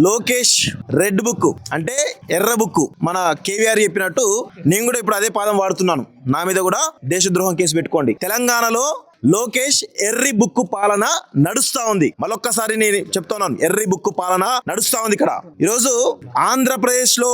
Lokesh red book అంటే ఎర్ర book మన కేవీఆర్ చెప్పినట్టు నేను కూడా ఇప్పుడు అదే పదం వాడుతున్నాను. నా మీద కూడా దేశద్రోహం కేసు పెట్టుకోండి. తెలంగాణలో లోకేష్ ఎర్రి బుక్కు పాలన నడుస్తా ఉంది. మళ్ళొక్కసారి నేను చెప్తున్నాను, ఎర్రి బుక్కు పాలన నడుస్తా ఉంది. ఇక్కడ ఈరోజు ఆంధ్రప్రదేశ్ లో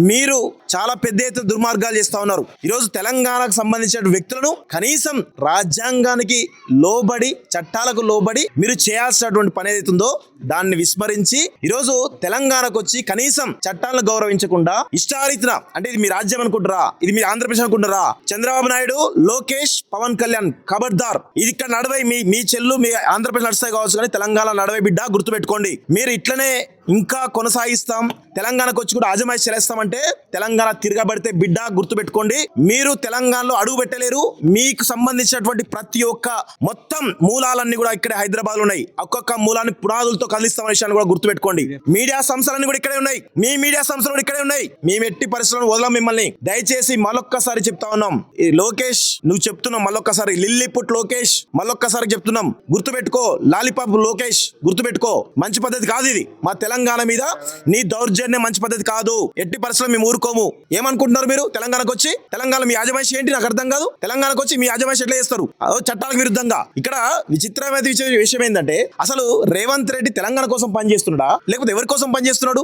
మీరు చాలా పెద్ద ఎత్తున దుర్మార్గాలు చేస్తా ఉన్నారు. ఈరోజు తెలంగాణకు సంబంధించిన వ్యక్తులను కనీసం రాజ్యాంగానికి లోబడి చట్టాలకు లోబడి మీరు చేయాల్సినటువంటి పని ఏదైతుందో దాన్ని విస్మరించి ఈరోజు తెలంగాణకు వచ్చి కనీసం చట్టాలను గౌరవించకుండా ఇష్టారీతిన అంటే ఇది మీ రాజ్యం అనుకుంటారా, ఇది మీ ఆంధ్రప్రదేశ్ అనుకుంటారా? చంద్రబాబు నాయుడు, లోకేష్, పవన్ కళ్యాణ్ ఖబర్దార్. ఇది ఇక్కడ నడవై మీ చెల్లు మీ ఆంధ్రప్రదేశ్ నడుస్తాయి కావచ్చు, కానీ తెలంగాణ నడవై బిడ్డ గుర్తుపెట్టుకోండి. మీరు ఇట్లనే ఇంకా కొనసాగిస్తాం, తెలంగాణకు వచ్చి కూడా ఆజమాయిషి చేస్తామంటే తెలంగాణ తిరగబడితే బిడ్డ గుర్తుపెట్టుకోండి. మీరు తెలంగాణలో అడుగు పెట్టలేరు. మీకు సంబంధించినటువంటి ప్రతి ఒక్క మొత్తం మూలాలన్నీ కూడా ఇక్కడే హైదరాబాద్ లో ఉన్నాయి. ఒక్కొక్క మూలాన్ని పునాదులతో కదిలిస్తామనే విషయాన్ని కూడా గుర్తుపెట్టుకోండి. మీడియా సంస్థలన్నీ కూడా ఇక్కడే ఉన్నాయి. మీ మీడియా సంస్థలు కూడా ఇక్కడే ఉన్నాయి. మేము ఎట్టి పరిస్థితులను వదలం మిమ్మల్ని. దయచేసి మళ్ళొక్కసారి చెప్తా ఉన్నాం, ఈ లోకేష్ నువ్వు చెప్తున్నాం మళ్ళొక్కసారి, లిల్లీపుట్ లోకేష్ మళ్ళొక్కసారి చెప్తున్నాం, గుర్తుపెట్టుకో. లాలీపాప్ లోకేష్ గుర్తుపెట్టుకో. మంచి పద్ధతి కాదు ఇది. మా తెలంగాణ మీద నీ దౌర్జన్యం మంచి పద్ధతి కాదు. ఎట్టి పరిస్థితుల్లో మేము ఊరుకోము. ఏమనుకుంటున్నారు మీరు? తెలంగాణకు వచ్చి తెలంగాణ మీ యాజమాయిషి ఏంటి నాకు అర్థం కాదు. తెలంగాణకు వచ్చి మీ యాజమాయిషి ఎట్లా చేస్తారు చట్టాలకు విరుద్ధంగా? ఇక్కడ విచిత్రమైన విషయం ఏంటంటే అసలు రేవంత్ రెడ్డి తెలంగాణ కోసం పనిచేస్తున్నాడా లేకపోతే ఎవరి కోసం పనిచేస్తున్నాడు?